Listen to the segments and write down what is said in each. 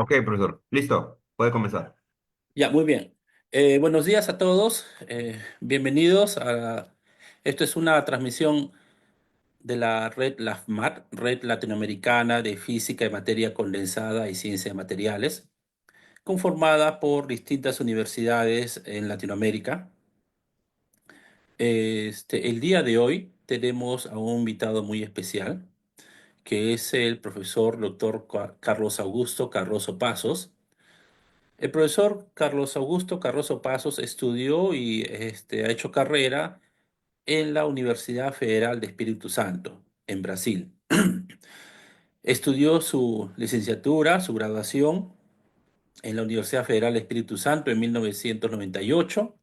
Ok, profesor. Listo. Puede comenzar. Ya, muy bien. Buenos días a todos. Bienvenidos a... Esto es una transmisión de la red LAFMAT, Red Latinoamericana de Física y Materia Condensada y Ciencia de Materiales, conformada por distintas universidades en Latinoamérica. El día de hoy tenemos a un invitado muy especial, que es el profesor doctor Carlos Augusto Carrozo Pasos. El profesor Carlos Augusto Carrozo Pasos estudió y ha hecho carrera en la Universidad Federal de Espíritu Santo, en Brasil. Estudió su licenciatura, su graduación en la Universidad Federal de Espíritu Santo en 1998,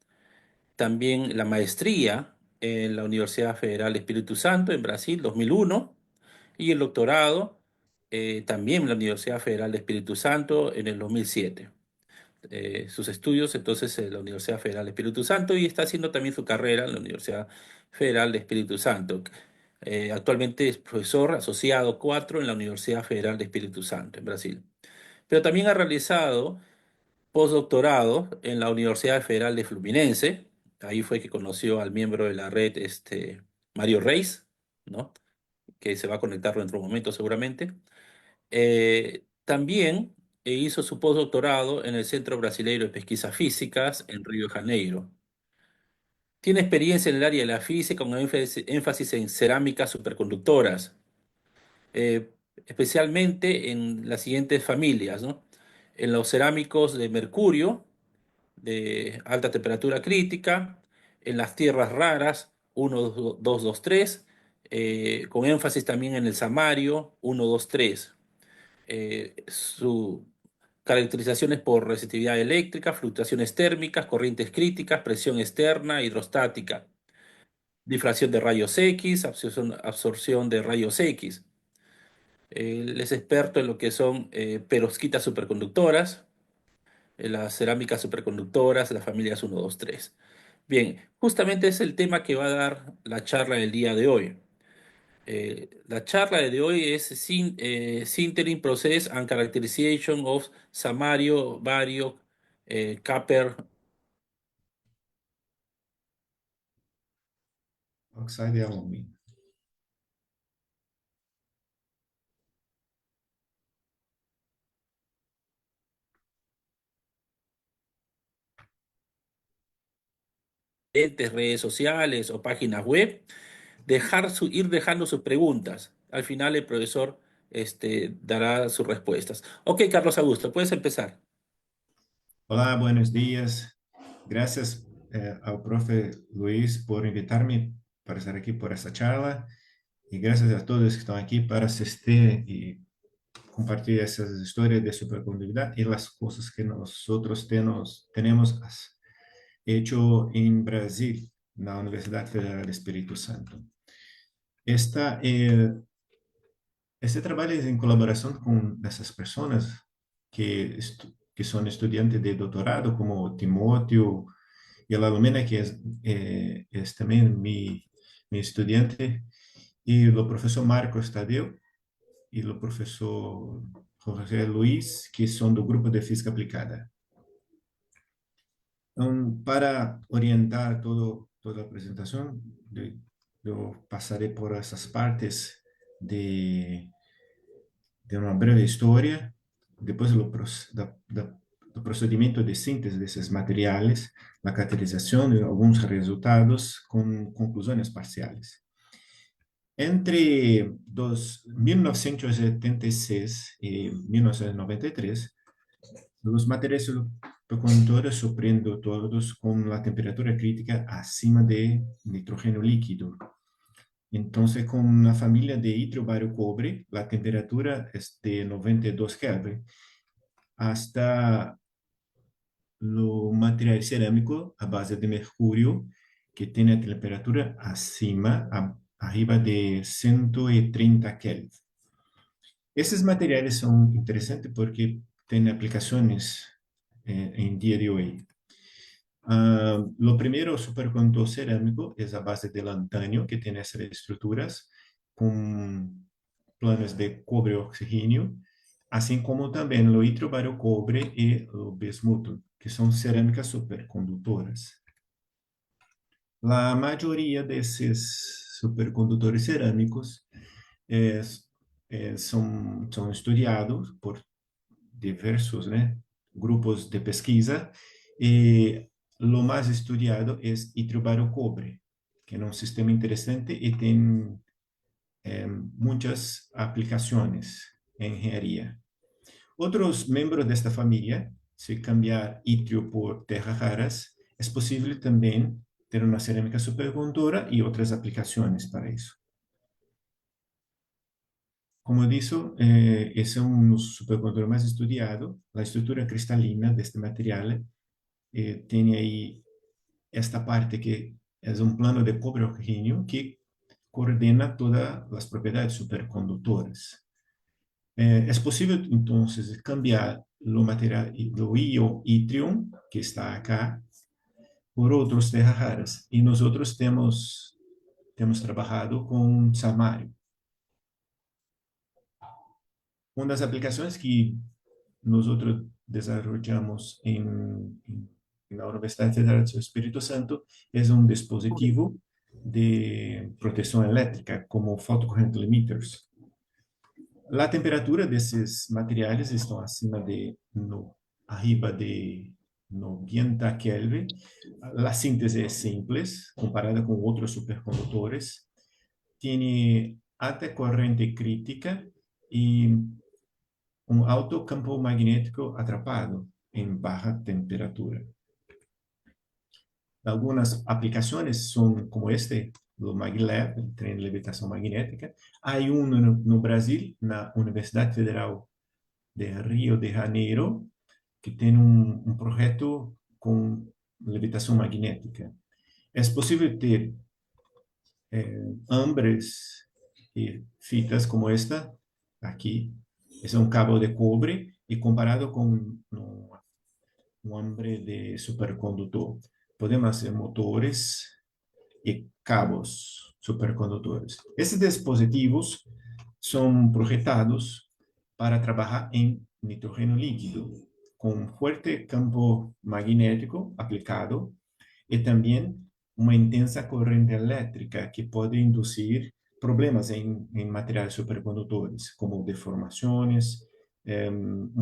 también la maestría en la Universidad Federal de Espíritu Santo en Brasil 2001 y el doctorado también en la Universidad Federal de Espíritu Santo en el 2007. Sus estudios entonces en la Universidad Federal de Espíritu Santo y está haciendo también su carrera en la Universidad Federal de Espíritu Santo. Actualmente es profesor asociado 4 en la Universidad Federal de Espíritu Santo en Brasil. Pero también ha realizado postdoctorado en la Universidad Federal de Fluminense. Ahí fue que conoció al miembro de la red, Mario Reis, ¿no? Que se va a conectar dentro de un momento seguramente. También hizo su postdoctorado en el Centro Brasileiro de Pesquisas Físicas en Río de Janeiro. Tiene experiencia en el área de la física con énfasis en cerámicas superconductoras, especialmente en las siguientes familias, ¿no? En los cerámicos de mercurio, de alta temperatura crítica, en las tierras raras 1, 2, 2, 3, con énfasis también en el samario 1, 2, 3. Su caracterizaciones por resistividad eléctrica, fluctuaciones térmicas, corrientes críticas, presión externa, hidrostática, difracción de rayos X, absorción de rayos X. Él es experto en lo que son perovskitas superconductoras, las cerámicas superconductoras, las familias 1, 2, 3. Bien, justamente es el tema que va a dar la charla del día de hoy. La charla de hoy es Sintering Process and Characterization of Samario Vario Copper Oxide de aluminio. redes sociales o páginas web, ir dejando sus preguntas. Al final el profesor dará sus respuestas. Ok, Carlos Augusto, puedes empezar. Olá, buenos días. Gracias ao profe Luis por invitarme para estar aqui por essa charla e graças a todos que estão aqui para assistir e compartilhar essas histórias de superconductividade e as coisas que nós outros temos hecho em Brasil, na Universidade Federal do Espírito Santo. Esta, este trabalho é em colaboração com essas pessoas que são estudantes de doutorado, como Timóteo y la Lumena, que es también mi estudiante, y el profesor Marcos Tadeu y el profesor José Luis, que son del grupo de física aplicada. Para orientar toda la presentación, yo pasaré por esas partes de una breve historia, después do procedimento de síntese desses materiais, a caracterização de alguns resultados com conclusões parciais. Entre 1976 e 1993, os materiais supercondutores surpreendem todos com a temperatura crítica acima de nitrogênio líquido. Então, com a família de itrio, bario, cobre, a temperatura é de 92 Kelvin, hasta lo material cerámico a base de mercúrio, que tem a temperatura acima, arriba de 130 Kelvin. Esses materiais são interessantes porque têm aplicações em dia de hoje. Lo primeiro, superconductor cerâmico, é a base de lantânio, que tem essas estruturas com planos de cobre e oxigênio, assim como também o itrio, bário, cobre e o bismuto, que são cerâmicas supercondutoras. A maioria desses supercondutores cerâmicos são estudados por diversos, né, grupos de pesquisa, e o mais estudado é itrio, bário, cobre, que é um sistema interessante e tem muitas aplicações em engenharia. Outros membros desta família, se cambiar itrio por terras raras, é possível também ter uma cerâmica supercondutora e outras aplicações para isso. Como disse, esse é um dos supercondutores mais estudados. A estrutura cristalina deste material tem aí esta parte que é um plano de cobre-oxigênio que coordena todas as propriedades supercondutoras. É possível, então, cambiar o material do íon yttrium, que está acá, por outros terras raras. E nós outros temos trabalhado com samário. Uma das aplicações que nós outros desenvolvemos na Universidade Federal do Espírito Santo é um dispositivo de proteção elétrica, como photocorrent limiters. A temperatura desses materiais estão acima de, arriba de 90 Kelvin. A síntese é simples, comparada com outros supercondutores. Tem alta corrente crítica e alto campo magnético atrapado em baixa temperatura. Algumas aplicações são como este, do MagLab, o trem de levitação magnética. Há no Brasil, na Universidade Federal de Rio de Janeiro, que tem um projeto com levitação magnética. É possível ter hambres e fitas como esta, aqui. Esse é um cabo de cobre e comparado com um hambre de supercondutor. Podemos fazer motores e cabos supercondutores. Esses dispositivos são projetados para trabalhar em nitrogênio líquido, com forte campo magnético aplicado e também uma intensa corrente elétrica que pode induzir problemas em materiais supercondutores, como deformações,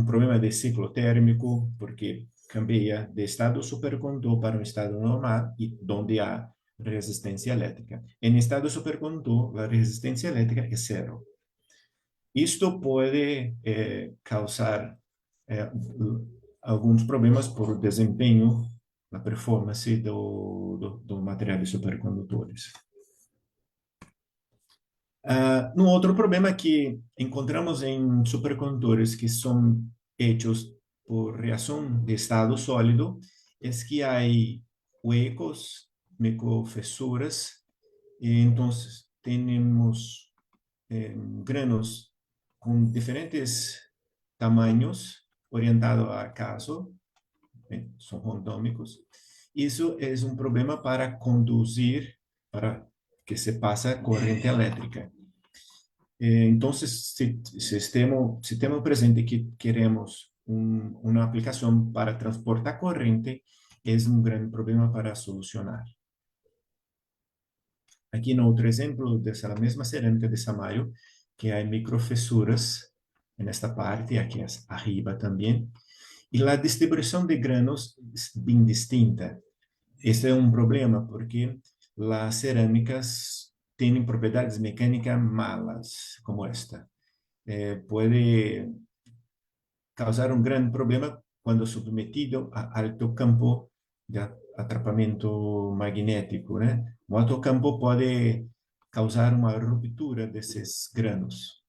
problema de ciclo térmico, porque cambia de estado supercondutor para um estado normal, e onde há resistência elétrica. Em estado supercondutor, a resistência elétrica é zero. Isto pode causar alguns problemas por desempenho, na performance do material de supercondutores. Um outro problema que encontramos em supercondutores que são hechos por reação de estado sólido é que há huecos, microfissuras, e então temos granos com diferentes tamanhos, orientado a caso, são randômicos. Isso é um problema para conduzir, para que se passa corrente elétrica. Então, se temos presente que queremos uma aplicação para transportar corrente, é um grande problema para solucionar. Aqui no outro exemplo dessa mesma cerâmica de Samaio, que há microfissuras nesta parte, aqui arriba também, e a distribuição de granos é bem distinta. Este é um problema porque as cerâmicas têm propriedades mecânicas malas, como esta. Pode causar um grande problema quando submetido a alto campo de atrapamento magnético, né? O alto campo pode causar uma ruptura desses granos.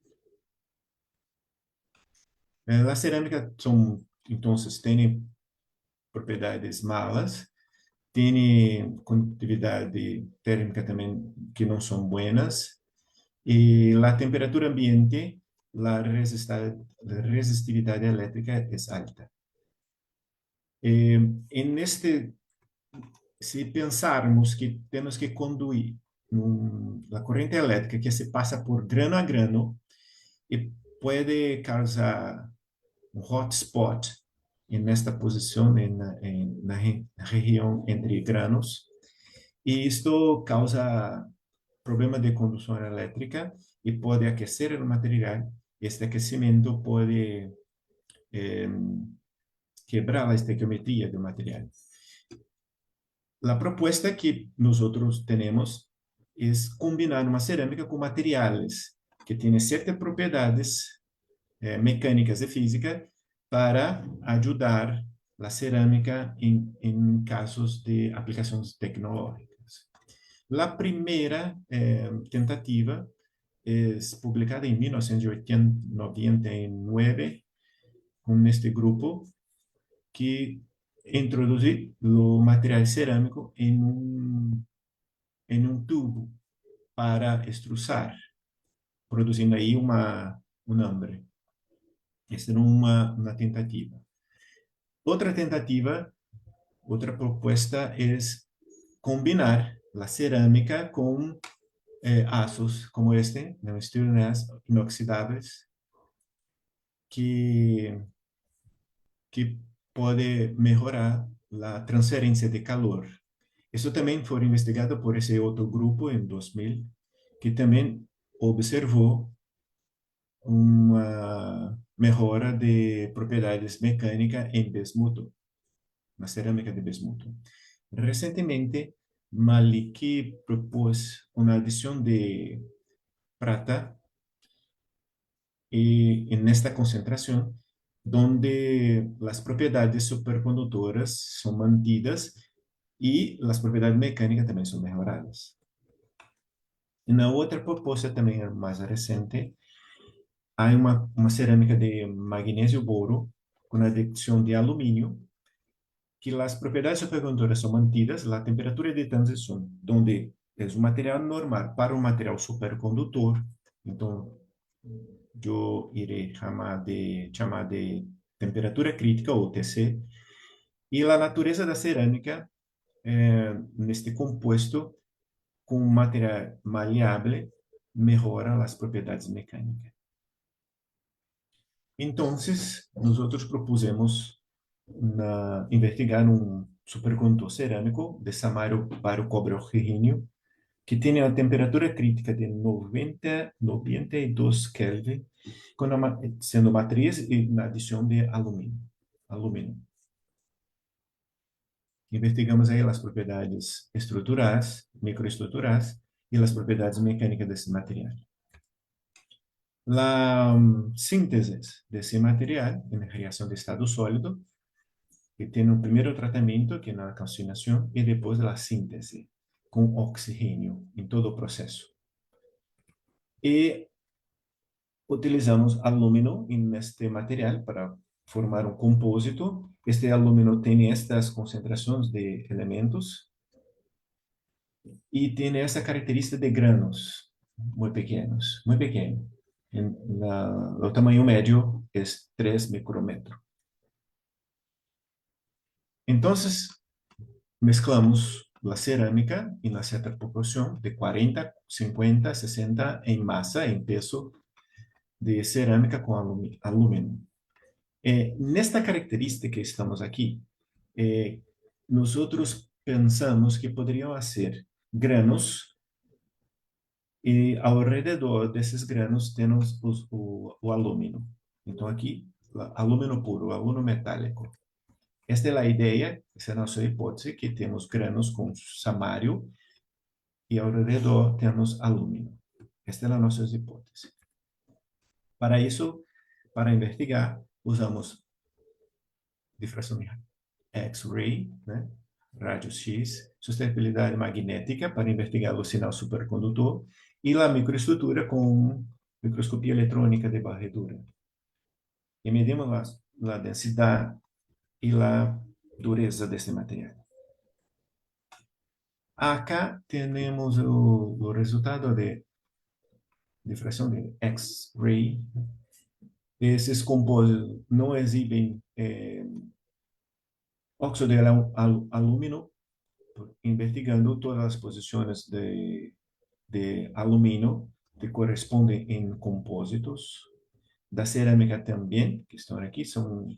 As cerâmicas então, têm propriedades malas, tem condutividade térmica também que não são buenas, e a temperatura ambiente, a resistividade elétrica é alta. Se pensarmos que temos que conduzir a corrente elétrica que se passa por grano a grano, e puede causar un hotspot en esta posición en la región entre granos y esto causa problemas de conducción eléctrica y puede aquecer el material. Este aquecimiento puede eh, quebrar la estequiometría del material. La propuesta que nosotros tenemos es combinar una cerámica con materiales que tienen ciertas propiedades mecânicas e física para ajudar a cerâmica em casos de aplicações tecnológicas. A primeira tentativa é publicada em 1999 com este grupo que introduziu o material cerâmico em um tubo para estruçar, produzindo aí um hambre. Essa era uma tentativa. Outra tentativa, outra proposta é combinar a cerâmica com aços como este, não steel nails inoxidáveis, que pode melhorar a transferência de calor. Isso também foi investigado por esse outro grupo em 2000, que também observou uma melhora de propriedades mecânicas em bismuto, na cerâmica de bismuto. Recentemente, Maliki propôs uma adição de prata e nesta concentração, donde as propriedades supercondutoras são mantidas e as propriedades mecânicas também são melhoradas. E na outra proposta também mais recente, há uma cerâmica de magnésio-boro com adição de alumínio, que as propriedades supercondutoras são mantidas, a temperatura de transição, onde é um material normal para um material supercondutor, então eu irei chamar de temperatura crítica, ou TC, e a natureza da cerâmica, neste composto, com material maleável, melhora as propriedades mecânicas. Então, nós propusemos investigar um supercondutor cerâmico de samário para o cobre orgíneo, que tem a temperatura crítica de 92 Kelvin, sendo matriz e na adição de alumínio. Investigamos aí as propriedades estruturais, microestruturais e as propriedades mecânicas desse material. A síntese desse material em reação de estado sólido, que tem o primeiro tratamento, que é na calcinação, e depois a síntese com oxigênio em todo o processo. E utilizamos alumínio neste material para formar um compósito. Este alumínio tem estas concentrações de elementos e tem essa característica de granos muito pequenos, muito pequeno. O tamanho médio é 3 micrômetros. Então, mesclamos a cerâmica em uma certa proporção de 40, 50, 60 em massa, em peso de cerâmica com alumínio. Nesta característica que estamos aqui, nós pensamos que poderiam ser granos e ao redor desses granos temos o alumínio. Então aqui, alumínio puro, alumínio metálico. Esta é a ideia, essa é a nossa hipótese, que temos granos com samário e ao redor temos alumínio. Esta é a nossa hipótese. Para isso, para investigar, usamos difração X-ray, né? Raios X, sustentabilidade magnética para investigar o sinal supercondutor e a microestrutura com microscopia eletrônica de varredura. E medimos a densidade e a dureza desse material. Acá temos o resultado de difração de X-ray. Esses compósitos não exibem óxido de alumínio, investigando todas as posições de alumínio que correspondem em compósitos. da cerâmica também, que estão aqui, são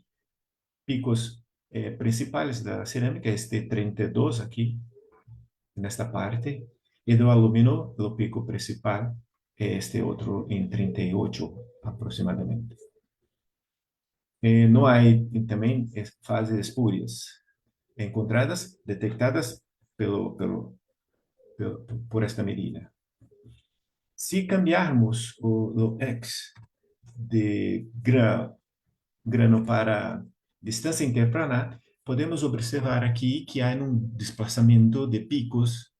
picos principais da cerâmica, este 32 aqui, nesta parte, e do alumínio, o pico principal, é este outro em 38 aproximadamente. Não há também fases espúrias encontradas, detectadas por esta medida. Se cambiarmos o X de grano para distância interplanar, podemos observar aqui que há um desplazamento de picos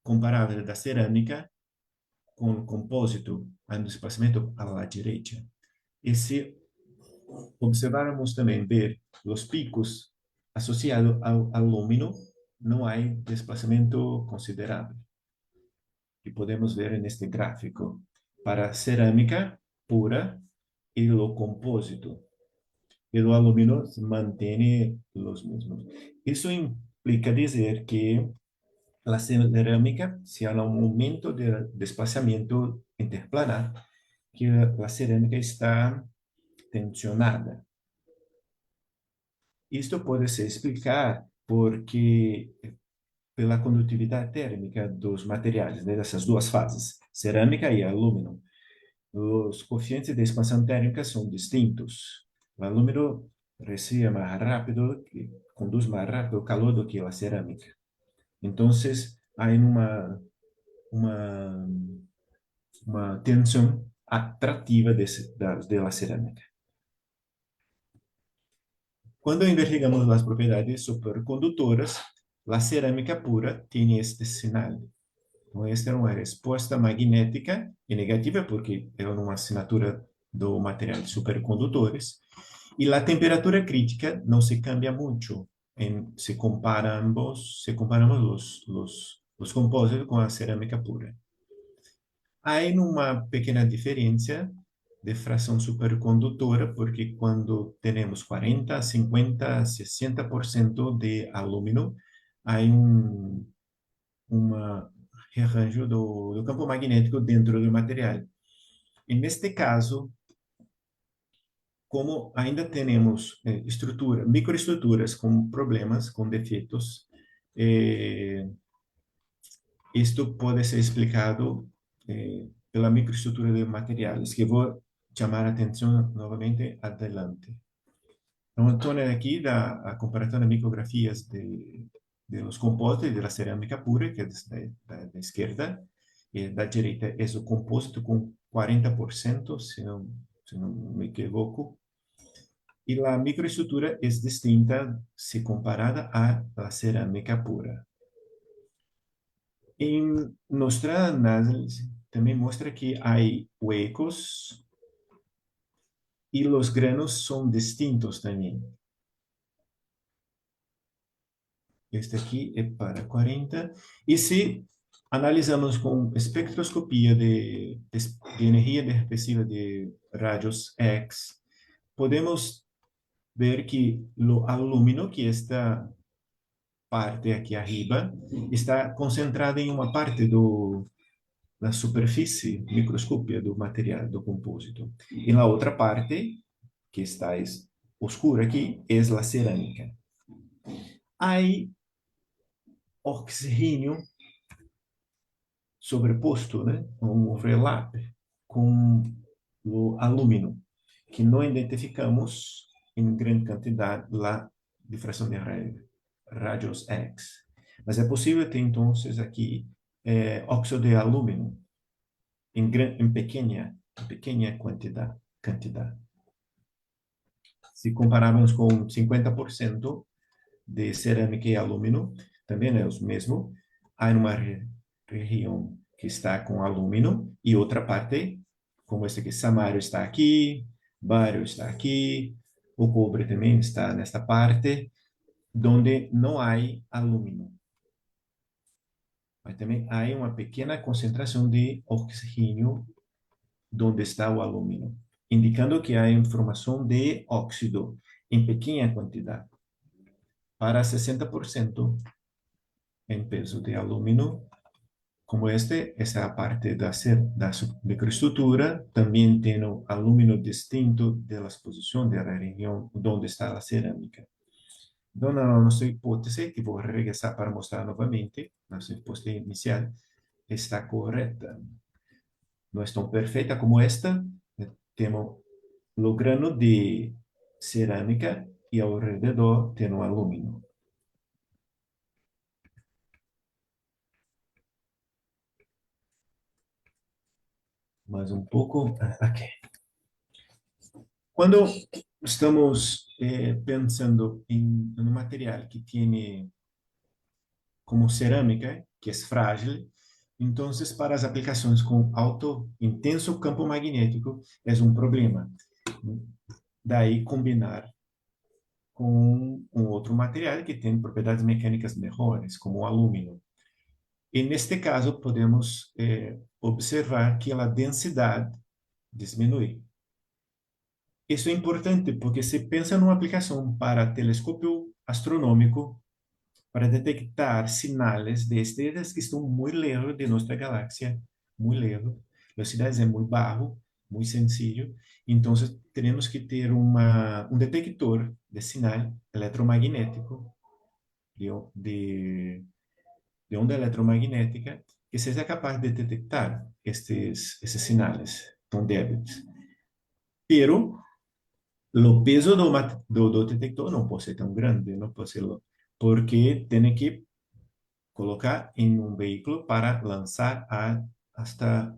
comparável da cerâmica com o compósito, há um desplazamento à direita. E se observarmos também ver os picos associados ao alumínio, não há desplazamento considerável, que podemos ver neste gráfico, para cerâmica pura e o compósito. E o alumínio se mantém os mesmos. Isso implica dizer que a cerâmica, se há um aumento de desplazamento interplanar, que a cerâmica está tensionada. Isto pode se explicar porque pela condutividade térmica dos materiais, né, dessas duas fases, cerâmica e alumínio. Os coeficientes de expansão térmica são distintos. O alumínio recebe mais rápido, conduz mais rápido o calor do que a cerâmica. Então, há uma, uma tensão atrativa da cerâmica. Quando investigamos as propriedades supercondutoras, a cerâmica pura tem este sinal. Então, esta é uma resposta magnética e negativa, porque é uma assinatura do material de supercondutores. E a temperatura crítica não se cambia muito se comparamos os compósitos com a cerâmica pura. Há uma pequena diferença de fração supercondutora, porque quando temos 40, 50, 60% de alumínio, há uma rearranjo do campo magnético dentro do material. E neste caso, como ainda temos microestruturas com problemas, com defeitos, isto pode ser explicado pela microestrutura de materiais, que vou chamar a atenção novamente adelante. Então, estou aqui a comparação de micrografias de los compósitos de la cerâmica pura, que é da esquerda, e da direita é o compósito com 40%, se não me equivoco. E a microestrutura é distinta se comparada à cerâmica pura. Em nossa análise, também mostra que há huecos e os granos são distintos também. Este aqui é para 40. E se analisamos com espectroscopia de energia dispersiva de raios X, podemos ver que o alumínio, que esta parte aqui arriba, está concentrado em uma parte da superfície microscópica do material, do compósito. E na outra parte, que está oscura aqui, é a cerâmica. Aí, oxigênio sobreposto, né? Um overlap com o alumínio, que não identificamos em grande quantidade lá de fração de raios X. Mas é possível ter, então, aqui óxido de alumínio em pequena quantidade. Se compararmos com 50% de cerâmica e alumínio, também é o mesmo. Há uma região que está com alumínio e outra parte, como esse aqui, samário está aqui, bário está aqui, o cobre também está nesta parte, onde não há alumínio. Mas também há uma pequena concentração de oxigênio onde está o alumínio, indicando que há informação de óxido em pequena quantidade. Para 60% em peso de alumínio, como esta parte da su microestrutura también tiene un alumínio distinto de la exposición de la región donde está la cerámica. Então, na nossa hipótese, que vou regressar para mostrar novamente, nossa hipótese inicial está correta. Não é tão perfeita como esta. Temos o grano de cerâmica e ao redor tem um alumínio. Mais um pouco aqui. Quando estamos pensando em um material que tem como cerâmica, que é frágil, então, para as aplicações com alto, intenso campo magnético, é um problema. Daí, combinar com um outro material que tem propriedades mecânicas melhores, como o alumínio. E, neste caso, podemos observar que a densidade diminui. Isso é importante porque se pensa numa aplicação para telescópio astronômico, para detectar sinais de estrelas que estão muito lejos de nossa galáxia, muito lejos. A velocidade é muito baixo, muito sencillo. Então, temos que ter um detector de sinal eletromagnético, de onda eletromagnética, que seja capaz de detectar esses sinais tão débeis. Pero o peso do detector não pode ser tão grande, não pode ser, porque tem que colocar em um veículo para lançar hasta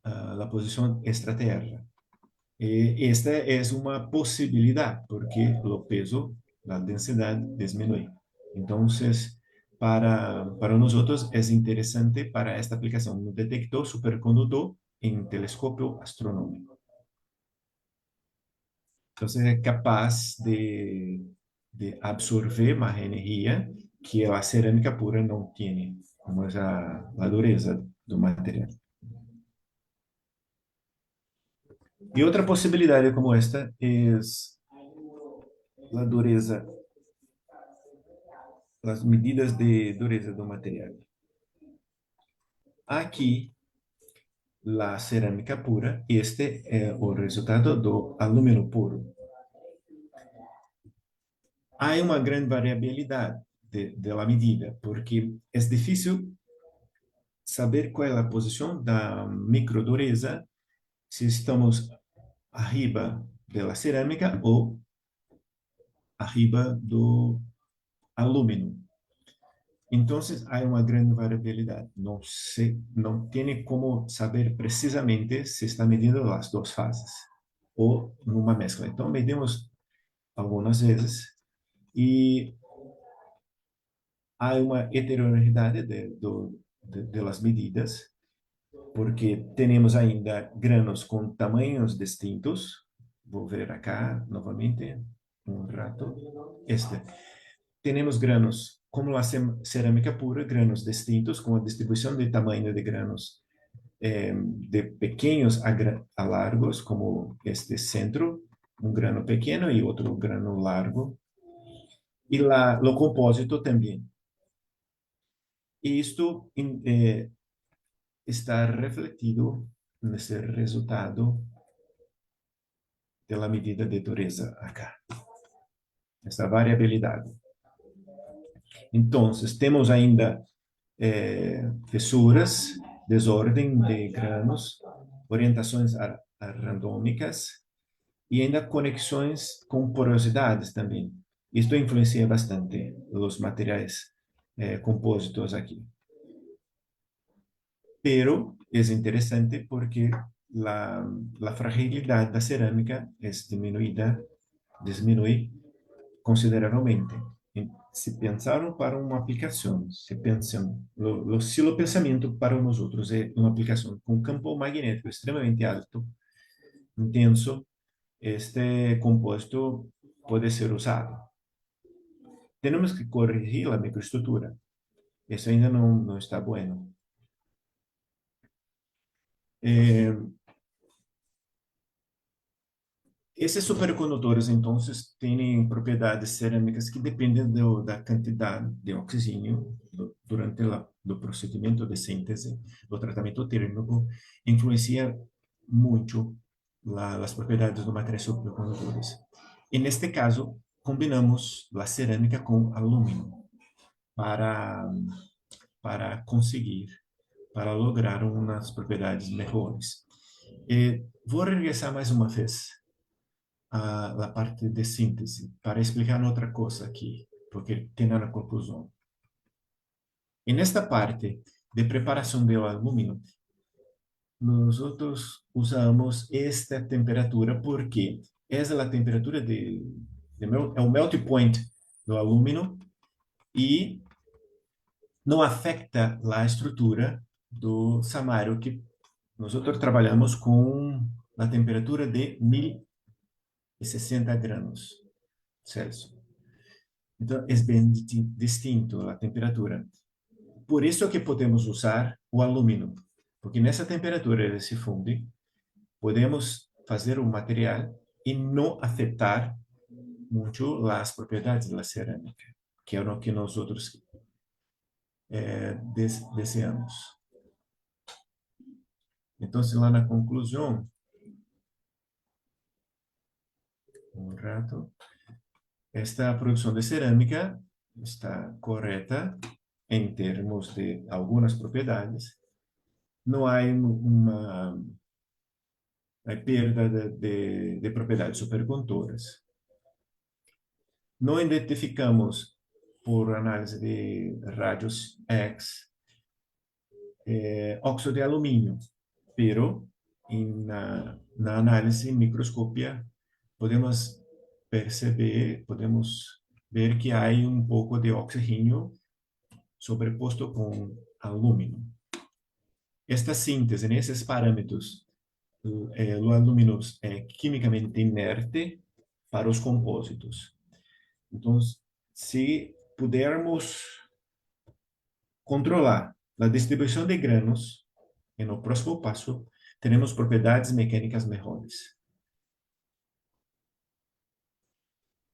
a posição extraterrestre. E esta é uma possibilidade, porque o peso, a densidade diminui. Então, para nós é interessante para esta aplicação, um detector supercondutor em telescópio astronômico. Então, é capaz de absorver mais energia que a cerâmica pura não tem, como é a dureza do material. E outra possibilidade como esta é a dureza, as medidas de dureza do material. Aqui, a cerâmica pura, este é o resultado do alumínio puro. Há uma grande variabilidade da medida, porque é difícil saber qual é a posição da microdureza se estamos arriba da cerâmica ou arriba do alumínio. Então, há uma grande variabilidade. Não tem como saber precisamente se está medindo as duas fases ou numa mescla. Então, medimos algumas vezes e há uma heterogeneidade das medidas, porque temos ainda granos com tamanhos distintos. Vou ver acá novamente um rato. Temos granos, como a cerâmica pura, granos distintos, com a distribuição de tamanho de granos de pequenos a largos, como este centro, um grano pequeno e outro grano largo. E o compósito também. E isto está refletido nesse resultado da medida de dureza acá. Essa variabilidade. Então, temos ainda fissuras, desordem de granos, orientações randômicas e ainda conexões com porosidades também. Isto influencia bastante os materiais compósitos aqui. Pero é interessante porque a fragilidade da cerâmica diminui consideravelmente. Se pensaram para uma aplicação, se o pensamento para nós outros é uma aplicação com campo magnético extremamente alto, intenso, este composto pode ser usado. Temos que corrigir a microestrutura. Isso ainda não está bueno. Esses supercondutores, então, têm propriedades cerâmicas que dependem da quantidade de oxigênio durante o procedimento de síntese, do tratamento térmico, influencia muito as propriedades do materiais supercondutores. E neste caso, combinamos a cerâmica com alumínio para, para conseguir, para lograr umas propriedades melhores. Vou regressar mais uma vez la parte de síntese para explicar outra coisa aqui, porque tem na conclusão. E nesta parte de preparação do alumínio, nós usamos esta temperatura porque essa é a temperatura é o melt point do alumínio e não afeta a estrutura do samário que nós trabalhamos com a temperatura de 1060 graus Celsius. Então, é bem distinto a temperatura. Por isso que podemos usar o alumínio, porque nessa temperatura ele se funde, podemos fazer um material e não afetar muito as propriedades da cerâmica, que é o que nós outros desejamos. Então, lá na conclusão, um rato, esta produção de cerâmica está correta em termos de algumas propriedades. Não há uma perda de propriedades supercondutoras. Não identificamos, por análise de raios X, óxido de alumínio, pero na análise microscópica podemos perceber, podemos ver que há um pouco de oxigênio sobreposto com alumínio. Esta síntese nesses parâmetros, o alumínio é quimicamente inerte para os compósitos. Então, se pudermos controlar a distribuição de granos no próximo passo, teremos propriedades mecânicas melhores.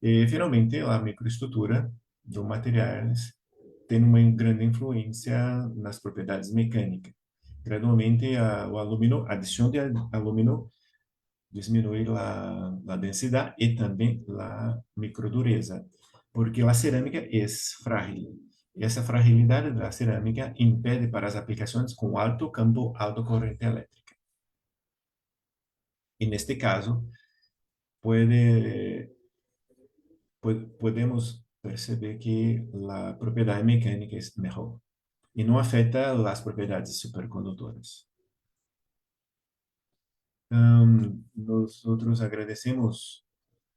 E, finalmente, a microestrutura dos materiais tem uma grande influência nas propriedades mecânicas. Gradualmente, o alumínio, a adição de alumínio diminui a densidade e também a microdureza, porque a cerâmica é frágil. E essa fragilidade da cerâmica impede para as aplicações com alto campo, alta corrente elétrica. E neste caso, podemos perceber que a propriedade mecânica é melhor e não afeta as propriedades supercondutoras. Nós agradecemos,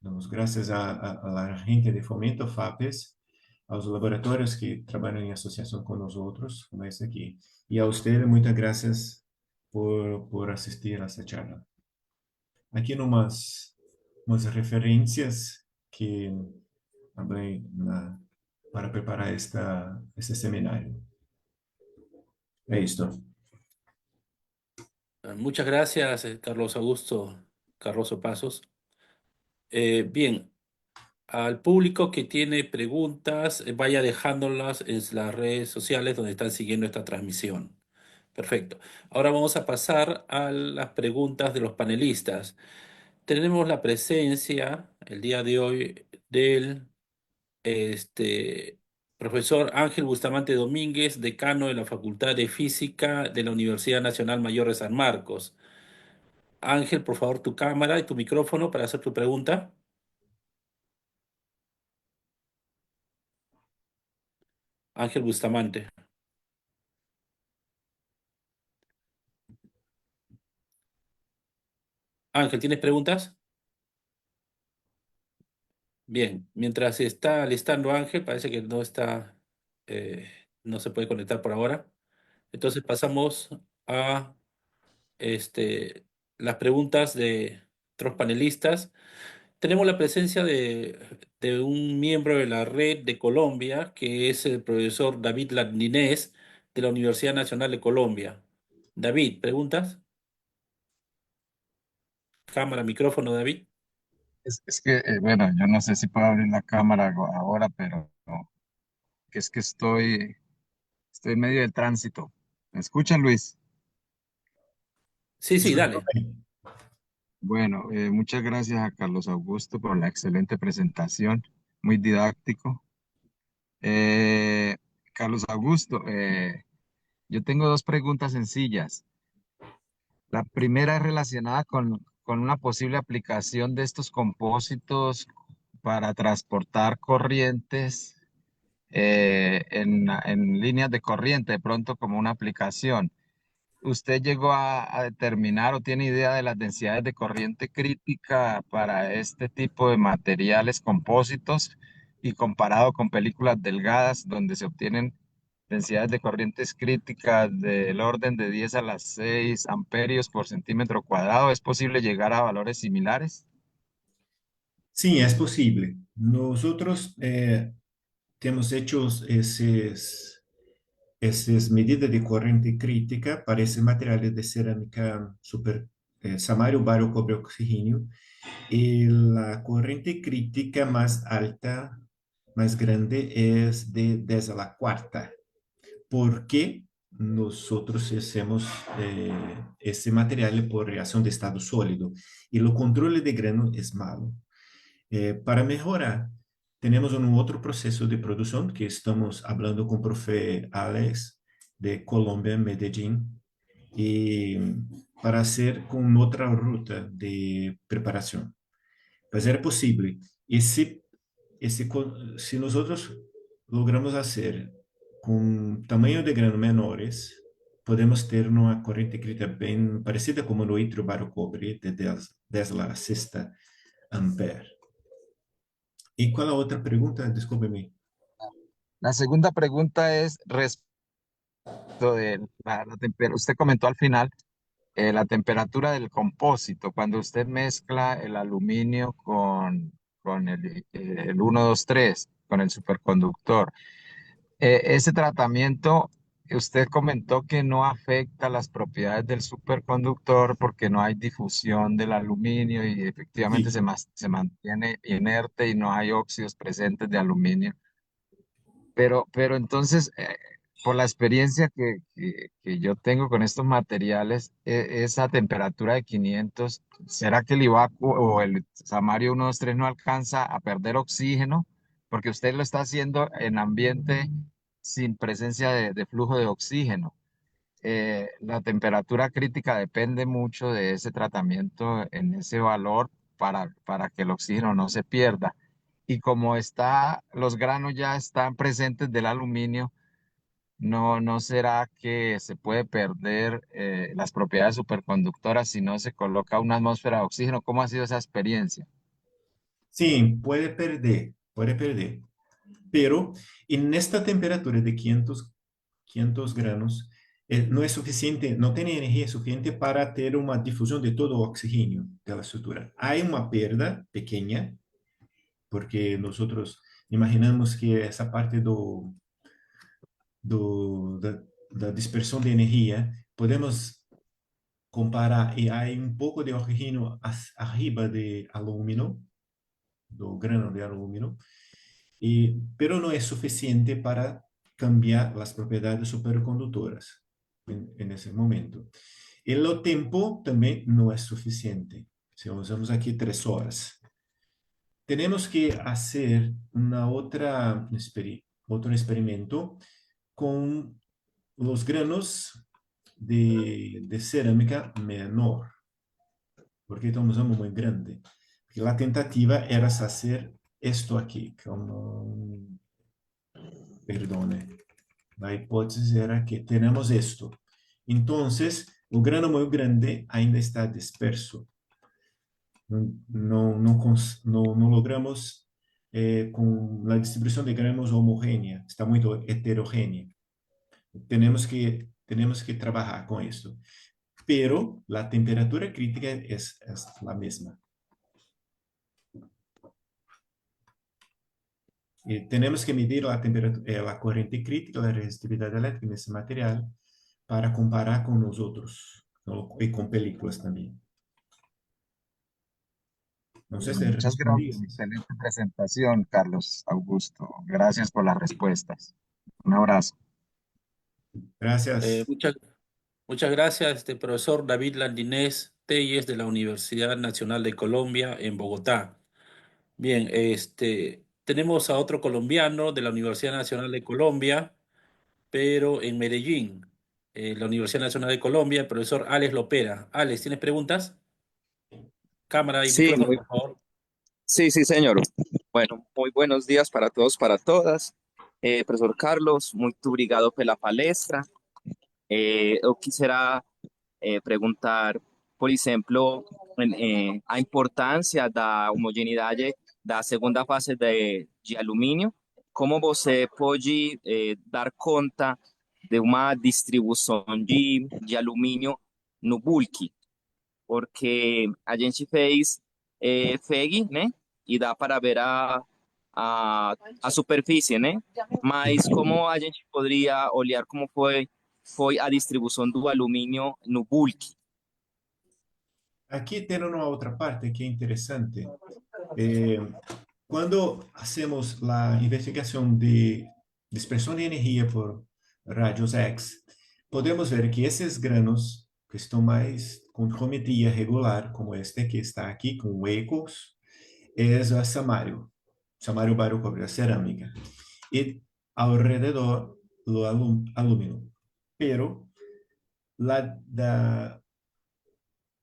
damos graças à gente de Fomento FAPES, aos laboratórios que trabalham em associação com nós outros, como esse aqui. E a você, muitas graças por assistir a essa charla. Aqui umas referências que também para preparar este seminário. É isto. Muchas gracias, Carlos Augusto Carrozo Pasos. Bien, al público que tiene preguntas, vaya dejándolas en las redes sociales donde están siguiendo esta transmisión. Perfecto. Ahora vamos a pasar a las preguntas de los panelistas. Tenemos la presencia el día de hoy del profesor Ángel Bustamante Domínguez, decano de la Facultad de Física de la Universidad Nacional Mayor de San Marcos. Ángel, por favor, tu cámara y tu micrófono para hacer tu pregunta. Ángel Bustamante. Ángel, ¿tienes preguntas? Bien, mientras se está listando Ángel, parece que eh, no se puede conectar por ahora. Entonces pasamos a las preguntas de otros panelistas. Tenemos la presencia de un miembro de la red de Colombia, que es el profesor David Landinés, de la Universidad Nacional de Colombia. David, ¿preguntas? Cámara, micrófono, David. Es que, bueno, yo no sé si puedo abrir la cámara ahora, pero que es que estoy en medio del tránsito. ¿Me escuchan, Luis? Sí, sí, dale. Bueno, muchas gracias a Carlos Augusto por la excelente presentación, muy didáctico. Eh, Carlos Augusto, yo tengo dos preguntas sencillas. La primera es relacionada con una posible aplicación de estos compósitos para transportar corrientes en líneas de corriente, de pronto como una aplicación. ¿Usted llegó a determinar o tiene idea de las densidades de corriente crítica para este tipo de materiales compósitos y comparado con películas delgadas donde se obtienen densidades de corrientes críticas del orden de 10 a las 6 amperios por centímetro cuadrado? ¿Es posible llegar a valores similares? Sí, es posible. Nosotros hemos hecho esas medidas de corriente crítica para esos materiales de cerámica super samario, bario, cobre, oxígeno. Y la corriente crítica más alta, más grande, es de 10 a la cuarta. Porque nosotros hacemos ese material por reacción de estado sólido y el control de grano es malo. Para mejorar, tenemos un otro proceso de producción que estamos hablando con el profe Alex de Colombia, Medellín, y para hacer con otra ruta de preparación. Pues era posible. Y si nosotros logramos hacer con tamaño de grano menores, podemos tener una corriente crítica bien parecida como el litro baro cobre de 10 a la sexta ampere. ¿Y cuál es la otra pregunta? Discúlpeme. La segunda pregunta es respecto de usted comentó al final la temperatura del compósito, cuando usted mezcla el aluminio con el 123 con el superconductor. Ese tratamiento, usted comentó que no afecta las propiedades del superconductor porque no hay difusión del aluminio y efectivamente Sí, se mantiene inerte y no hay óxidos presentes de aluminio. Pero entonces, por la experiencia que yo tengo con estos materiales, esa temperatura de 500, ¿será que el Ivacu o el Samario 123 no alcanza a perder oxígeno? Porque usted lo está haciendo en ambiente sin presencia de flujo de oxígeno. La temperatura crítica depende mucho de ese tratamiento en ese valor para que el oxígeno no se pierda. Y como los granos ya están presentes del aluminio, no será que se puede perder las propiedades superconductoras si no se coloca una atmósfera de oxígeno. ¿Cómo ha sido esa experiencia? sí, puede perder. Pero en esta temperatura de 500 granos, no es suficiente, no tiene energía suficiente para tener una difusión de todo el oxígeno de la estructura. Hay una pérdida pequeña, porque nosotros imaginamos que esa parte da dispersión de energía, podemos comparar y hay un poco de oxígeno arriba de alumínio, do grano de alumínio, pero no es suficiente para cambiar las propiedades superconductoras en ese momento. El tiempo también no es suficiente. Si usamos aquí 3 horas, tenemos que hacer otro experimento con los granos de cerámica menor, porque estamos usando muy grande. La tentativa era hacer esto aquí, como, perdone, la hipótesis era que tenemos esto. Entonces, el grano muy grande ainda está disperso. No logramos con la distribución de granos homogénea, está muy heterogénea. Tenemos que trabajar con esto. Pero la temperatura crítica es la misma. Tenemos que medir la temperatura, la corriente crítica, la resistividad eléctrica en ese material para comparar con nosotros y con películas también. No sé si Muchas respondí. gracias. Excelente presentación, Carlos Augusto. Gracias por las respuestas. Un abrazo. Gracias. Muchas, muchas gracias, profesor David Landinés Telles de la Universidad Nacional de Colombia en Bogotá. Bien, tenemos a otro colombiano de la Universidad Nacional de Colombia, pero en Medellín, la Universidad Nacional de Colombia, el profesor Alex Lopera. Alex, ¿tienes preguntas? Cámara y Sí, micrófono, por favor. sí, señor. Bueno, muy buenos días para todos, para todas. Profesor Carlos, muito obrigado pela palestra. Eu quisiera perguntar, por exemplo, a importância da homogeneidade da segunda fase de alumínio. Como você pode dar conta de uma distribuição de alumínio no bulk? Porque a gente fez FEG, né? E dá para ver a superfície, né? Mas como a gente poderia olhar como foi a distribuição do alumínio no bulk? Aquí tiene una otra parte que es interesante. Eh, Cuando hacemos la investigación de dispersión de energía por rayos X, podemos ver que esos granos que están más con geometría regular, como este que está aquí con huecos, es el samario barocobre, la cerámica. Y alrededor lo aluminio. Pero la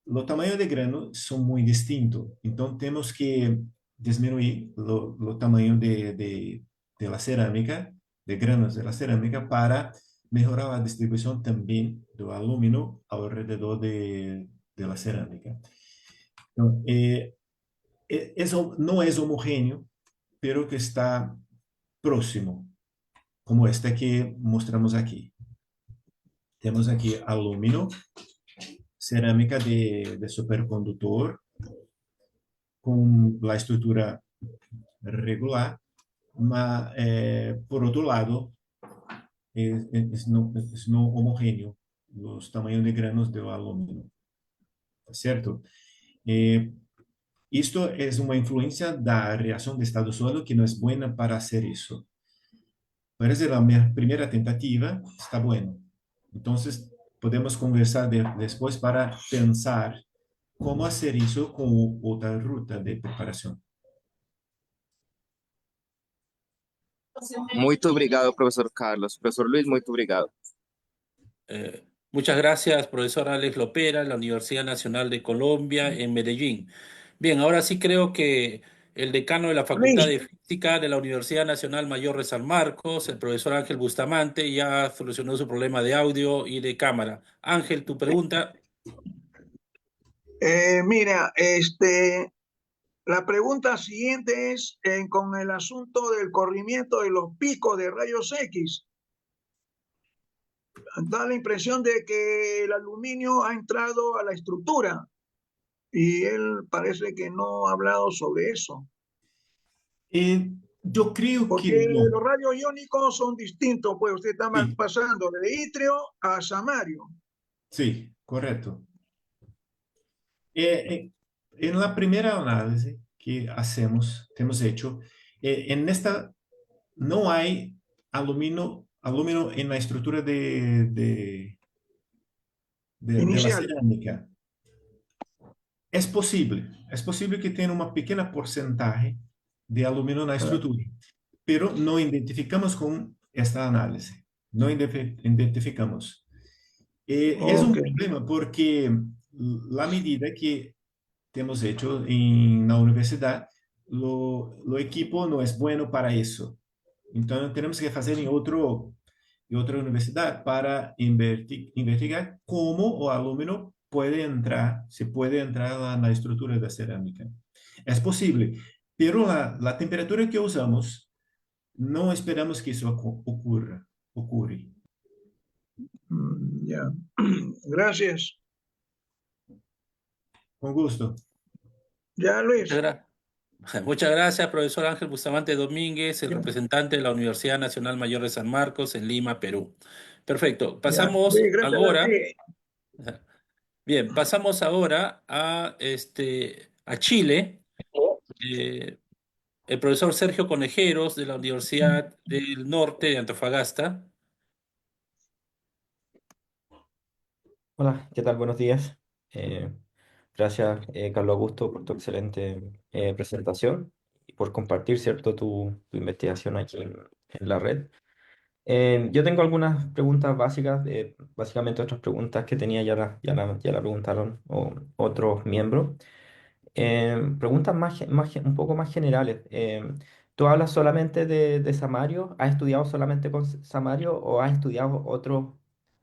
los tamaños de grano son muy distintos. Entonces tenemos que disminuir lo tamaño de la cerámica, de granos de la cerámica, para mejorar la distribución también del aluminio alrededor de la cerámica. Então, eso no es homogéneo, pero que está próximo, como este que mostramos aquí. Tenemos aquí aluminio, cerámica de superconductor, con la estructura regular, por otro lado, es no homogéneo los tamaños de granos de aluminio, ¿cierto? Esto es una influencia de la reacción de estado-suelo que no es buena para hacer eso. Parece la primera tentativa está bueno. Entonces, podemos conversar después para pensar cómo hacer eso con otra ruta de preparación. Muito obrigado, professor Carlos. Professor Luis, muito obrigado. Muchas gracias, profesor Alex Lopera, de la Universidad Nacional de Colombia en Medellín. Bien, ahora sí creo que el decano de la Facultad de Luis, Física de la Universidad Nacional Mayor de San Marcos, el profesor Ángel Bustamante, ya solucionó su problema de audio y de cámara. Ángel, tu pregunta. mira, la pregunta siguiente es con el asunto del corrimiento de los picos de rayos X. Da la impresión de que el aluminio ha entrado a la estructura y él parece que no ha hablado sobre eso, Yo creo que porque no. los rayos iónicos son distintos, pues usted está Sí, pasando de itrio a samario. sí, correcto. En la primera análisis que hemos hecho, en esta no hay aluminio en la estructura de la Inicial. cerámica. Es posible que tenga una pequeña porcentaje de aluminio en la estructura, pero no identificamos con esta análisis. No identificamos. Es un Ok. problema porque la medida que hemos hecho en la universidad, lo equipo no es bueno para eso. Entonces tenemos que hacer en otra universidad para investigar cómo el aluminio puede entrar, se puede entrar en la estructura de la cerámica. Es posible, pero la temperatura que usamos, no esperamos que eso ocurre. Ya. Gracias. Con gusto. Ya, Muchas Luis. gracias. Muchas gracias, profesor Ángel Bustamante Domínguez, el Ya, representante de la Universidad Nacional Mayor de San Marcos en Lima, Perú. Perfecto. ya. Pasamos Luis, gracias a ahora. ti. Bien, pasamos ahora a Chile. eh, el profesor Sergio Conejeros de la Universidad del Norte de Antofagasta. Hola, ¿qué tal? Buenos días. Eh, Gracias, Carlos Augusto, por tu excelente presentación y por compartir, ¿cierto?, tu investigación aquí en la red. Yo tengo algunas preguntas básicas, básicamente otras preguntas que tenía ya la preguntaron otros miembros. Preguntas un poco más generales. ¿Tú hablas solamente de Samario? ¿Has estudiado solamente con Samario o has estudiado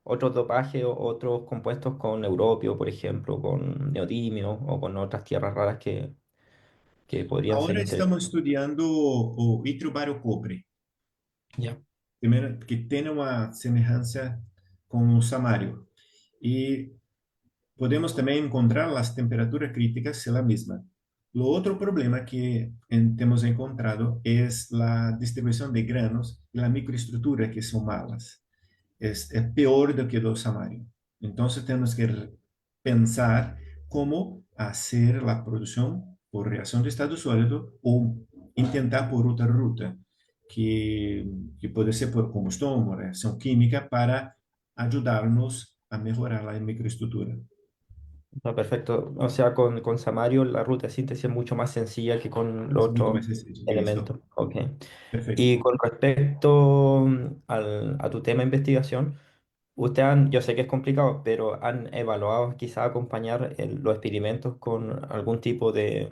otros dopajes o otros compuestos con europio, por ejemplo, con neodimio o con otras tierras raras que podrían ser Ahora estamos interesantes? estudiando o itro cobre, Ya. primero, que tiene una semejanza con o samario. Y podemos también encontrar las temperaturas críticas en la misma. Lo otro problema que hemos encontrado es la distribución de granos y la microestructura que son malas. Es peor do que do samario. Entonces tenemos que pensar cómo hacer la producción por reacción de estado sólido o intentar por otra ruta, que puede ser por combustión o reacción química para ayudarnos a mejorar la microestructura. No, perfecto. O sea, con Samario la ruta de síntesis es mucho más sencilla que con los Es mucho otros más sencillo. Listo. elementos. Ok. Perfecto. Y con respecto a tu tema de investigación, yo sé que es complicado, pero ¿han evaluado quizá acompañar los experimentos con algún tipo de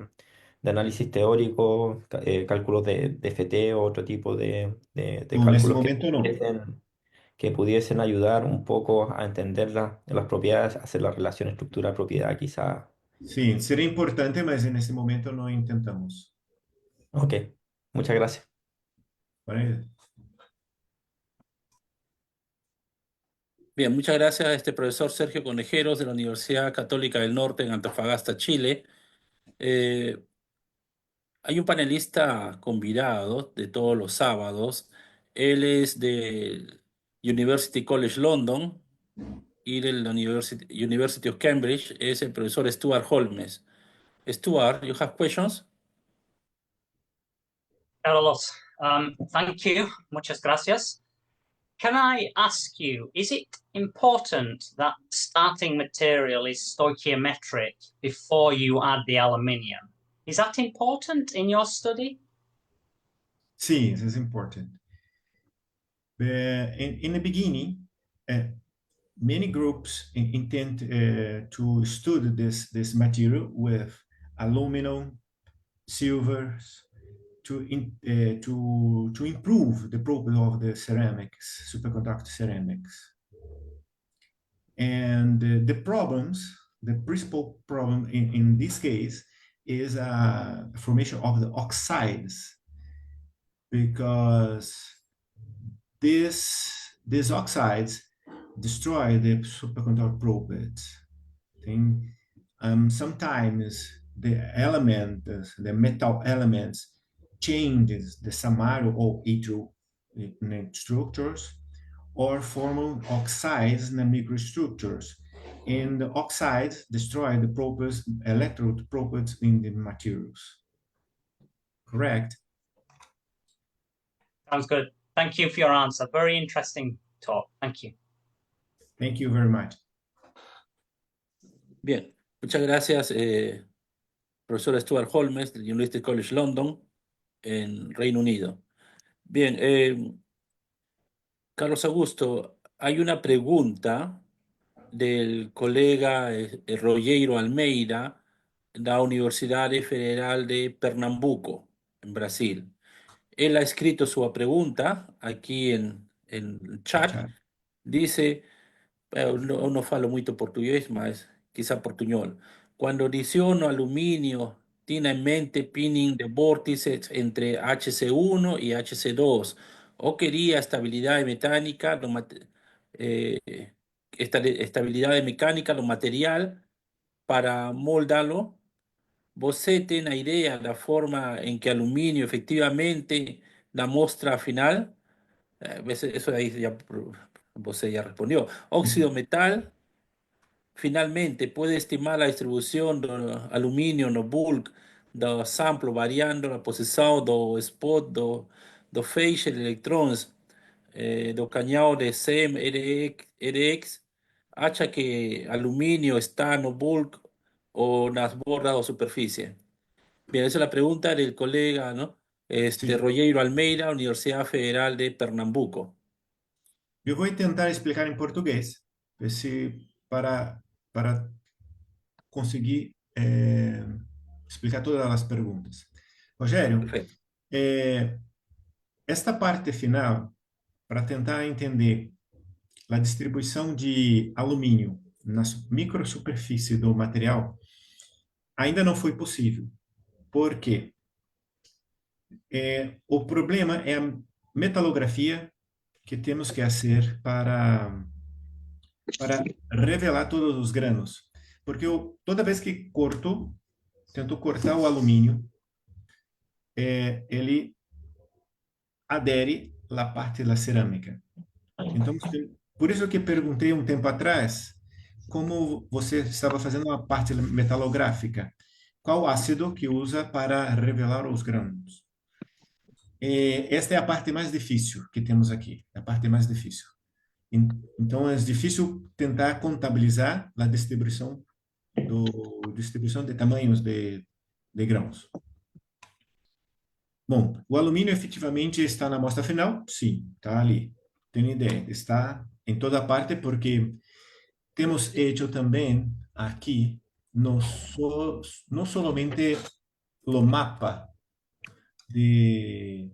análisis teórico, cálculos de FT o otro tipo de No, en ese cálculos momento no. que pudiesen ayudar un poco a entender las propiedades, hacer la relación estructura-propiedad quizá? Sí, sería importante, mas en ese momento no intentamos. Ok, muchas gracias. ¿Vale? Bien, muchas gracias a este profesor Sergio Conejeros de la Universidad Católica del Norte en Antofagasta, Chile. Eh, Hay un panelista convidado de todos los sábados. Él es del University College London y de la University of Cambridge. Es el profesor Stuart Holmes. Stuart, you have questions? Carlos, thank you. Muchas gracias. Can I ask you, is it important that starting material is stoichiometric before you add the aluminium? Is that important in your study? Sí, eso es importante. In the beginning, many groups intend to study this material with aluminum, silvers, to improve the property of the ceramics, superconductor ceramics. And the principal problem in this case is formation of the oxides, because these oxides destroy the superconductor properties. Sometimes the metal elements changes the Samario or Itro structures, or form oxides in the microstructures. And the oxides destroy the properties, electrode properties in the materials. Correct? Sounds good. Thank you for your answer. Very interesting talk. Thank you. Thank you very much. Bien, muchas gracias, profesor Stuart Holmes del University College London en Reino Unido. Bien, Carlos Augusto, hay una pregunta del colega Rogério Almeida de la Universidad Federal de Pernambuco, en Brasil. Él ha escrito su pregunta aquí en el chat. Ciao. Dice, não falo muito português, mas quizá portunhol. Quando adiciono aluminio, tiene en mente pinning de vórtices entre HC1 y HC2, o quería estabilidad mecánica, eh, estabilidad mecánica, lo material para moldarlo. ¿Você tem a idea de la forma en que aluminio efectivamente la muestra final? Eso ahí ya você ya respondió. Óxido metal, finalmente, puede estimar la distribución de aluminio no bulk do sample variando a posição do spot do feixe de elétrons do canhão de CM-RX, acha que alumínio está no bulk o nas bordas da superfície. Bien, esa es la pregunta del colega, ¿no? Sim. Rogério Almeida, Universidad Federal de Pernambuco. Eu vou tentar explicar em português, para conseguir explicar todas as perguntas. Rogério, Perfecto. esta parte final, para tentar entender a distribuição de alumínio na microsuperfície do material, ainda não foi possível. Por quê? O problema é a metalografia que temos que fazer para revelar todos os granos. Porque toda vez que tento cortar o alumínio, ele adere à parte da cerâmica. Então, por isso que perguntei um tempo atrás como você estava fazendo a parte metalográfica. Qual ácido que usa para revelar os grãos? Esta é a parte mais difícil que temos aqui, a parte mais difícil. Então, é difícil tentar contabilizar a distribuição de tamanhos de grãos. Bom, o alumínio efetivamente está na amostra final? Sim, está ali. Tenho ideia, está em toda parte porque temos feito também aqui não somente o mapa de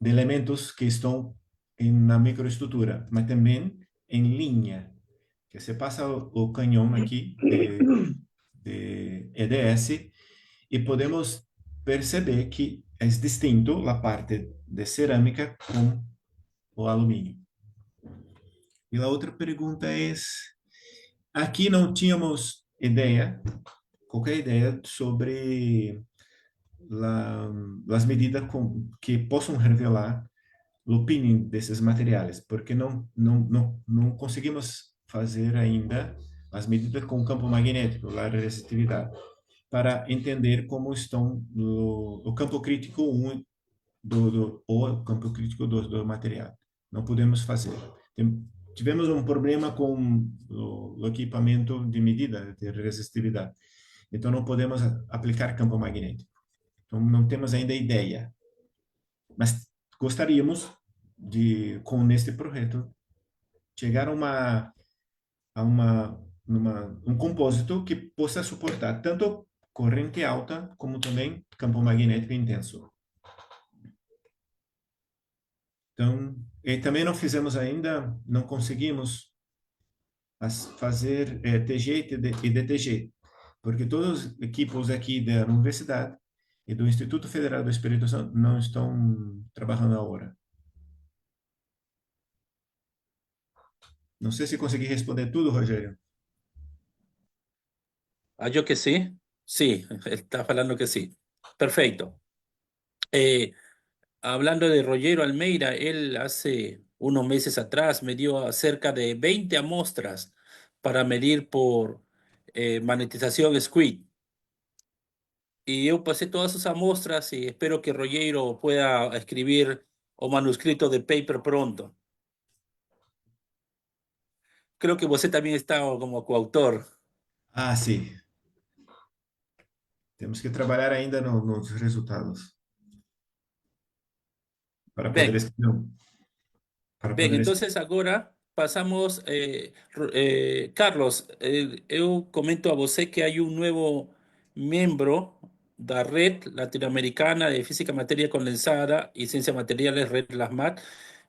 elementos que estão na microestrutura, mas também em linha, que você passa o canhão aqui de EDS e podemos perceber que é distinto a parte de cerâmica com o alumínio. E a outra pergunta é, aqui não tínhamos qualquer ideia sobre as medidas que possam revelar o pinning desses materiais, porque não conseguimos fazer ainda as medidas com o campo magnético, a resistividade, para entender como estão o campo crítico 1 ou o campo crítico 2 do material. Não podemos fazer. Tivemos um problema com o equipamento de medida de resistividade. Então, não podemos aplicar campo magnético. Então, não temos ainda ideia. Mas gostaríamos de, com este projeto, chegar a um compósito que possa suportar tanto corrente alta como também campo magnético intenso. Então, e também não fizemos ainda, não conseguimos fazer TG e DTG, porque todos os equipos aqui da universidade e do Instituto Federal do Espírito Santo não estão trabalhando agora. Não sei se consegui responder tudo, Rogério. Ah, yo que sí. Sí, está hablando que sí. Perfecto. Hablando de Rogério Almeida, él hace unos meses atrás me dio cerca de 20 muestras para medir por magnetización SQUID. Y yo pasé todas esas muestras y espero que Rogério pueda escribir o manuscrito de paper pronto. Creo que você también está como coautor. Ah, sim. Temos que trabalhar ainda nos resultados para poder Bien, escrever. bien, entonces agora pasamos, Carlos, eu comento a você que hay un nuevo membro da Red Latinoamericana de Física Materia Condensada y Ciencias Materiales, Red LASMAT.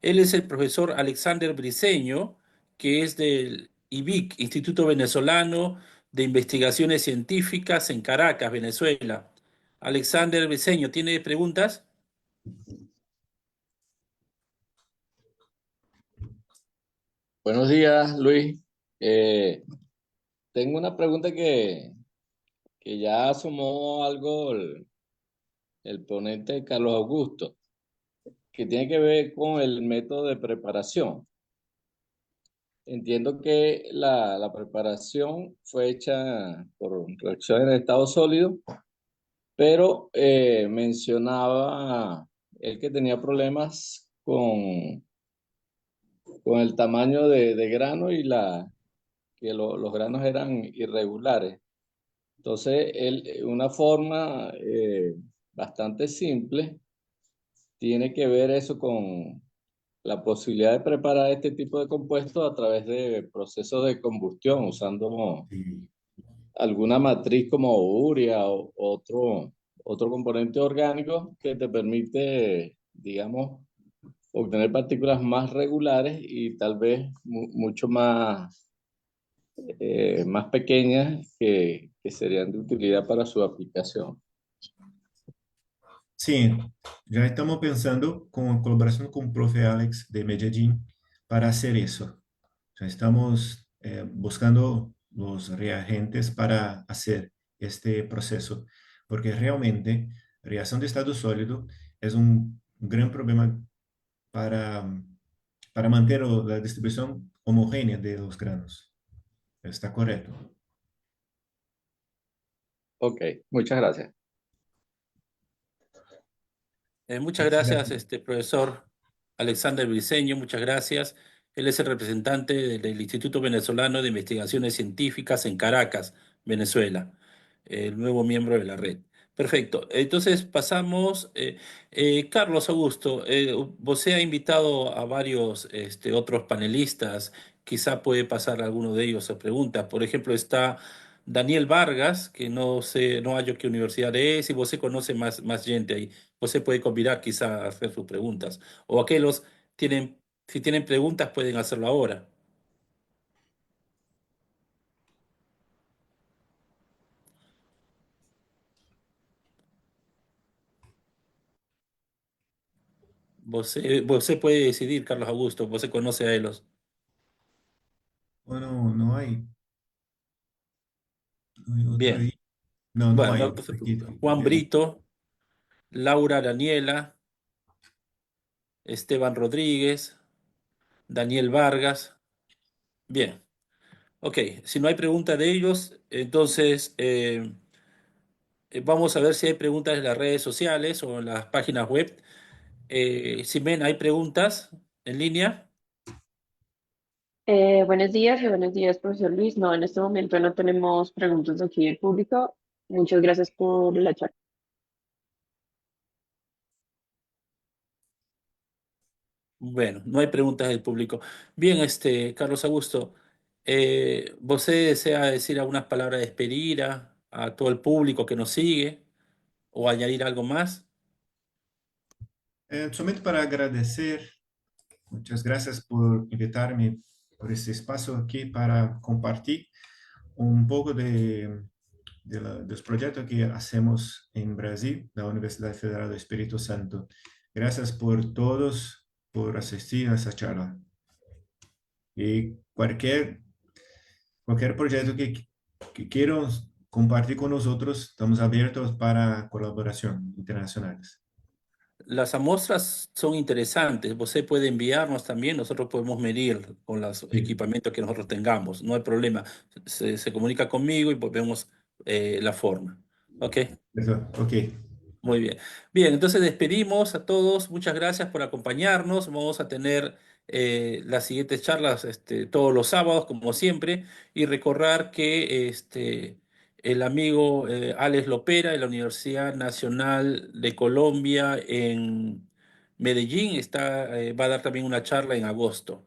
Él es el profesor Alexander Briceño, que es del IVIC, Instituto Venezolano de Investigaciones Científicas en Caracas, Venezuela. Alexander Briceño, ¿tiene preguntas? Buenos días, Luis. Tengo una pregunta que ya asomó algo el ponente Carlos Augusto, que tiene que ver con el método de preparación. Entiendo que la preparación fue hecha por reacción en estado sólido pero mencionaba él que tenía problemas con el tamaño de grano y que los granos eran irregulares. Entonces, una forma bastante simple tiene que ver eso con la posibilidad de preparar este tipo de compuestos a través de procesos de combustión, usando Sí. alguna matriz como urea o otro componente orgánico que te permite, digamos, obtener partículas más regulares y tal vez mucho más pequeñas que serían de utilidad para su aplicación. Sí, ya estamos pensando con colaboración con el profe Alex de Medellín para hacer eso. Ya estamos buscando los reagentes para hacer este proceso, porque realmente reacción de estado sólido es un gran problema para, para mantener la distribución homogénea de los granos. ¿Está correcto? Ok, muchas gracias. Muchas gracias, profesor Alexander Briceño, muchas gracias. Él es el representante del Instituto Venezolano de Investigaciones Científicas en Caracas, Venezuela, el nuevo miembro de la red. Perfecto. Entonces pasamos, Carlos Augusto, usted ha invitado a varios otros panelistas, quizá puede pasar a alguno de ellos a preguntas. Por ejemplo, está Daniel Vargas, que no sé, no hallo qué universidad es, y usted conoce más gente ahí. Usted puede convidar quizá a hacer sus preguntas. O aquellos tienen, si tienen preguntas pueden hacerlo ahora. Usted puede decidir, Carlos Augusto, usted conoce a ellos. Bueno, no hay, no hay otro Bien, ahí. No, no bueno, hay no, otro aquí. Juan Brito, Laura Daniela, Esteban Rodríguez, Daniel Vargas. Bien, ok, si no hay pregunta de ellos, entonces vamos a ver si hay preguntas en las redes sociales o en las páginas web. Ximena, ¿hay preguntas en línea? Buenos días, profesor Luis. No, en este momento no tenemos preguntas aquí del público. Muchas gracias por la charla. Bueno, no hay preguntas del público. Bien, Carlos Augusto, ¿usted desea decir algunas palabras de despedida a todo el público que nos sigue o añadir algo más? Solamente para agradecer, muchas gracias por invitarme por este espacio aquí para compartir un poco de los proyectos que hacemos en Brasil, la Universidad Federal del Espíritu Santo. Gracias por todos por asistir a esa charla. Y cualquier proyecto que quieran compartir con nosotros, estamos abiertos para colaboración internacionales. Las muestras son interesantes. Usted puede enviarnos también, nosotros podemos medir con los Sí, equipamientos que nosotros tengamos. No hay problema. Se comunica conmigo y pues vemos la forma. ¿Ok? eso, ok. Muy bien. Bien, entonces despedimos a todos. Muchas gracias por acompañarnos. Vamos a tener las siguientes charlas todos los sábados, como siempre. Y recordar que el amigo Alex Lopera de la Universidad Nacional de Colombia en Medellín va a dar también una charla en agosto.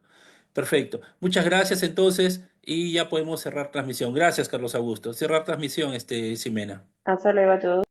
Perfecto. Muchas gracias entonces y ya podemos cerrar transmisión. Gracias, Carlos Augusto. Cerrar transmisión, Ximena. Hasta luego a todos.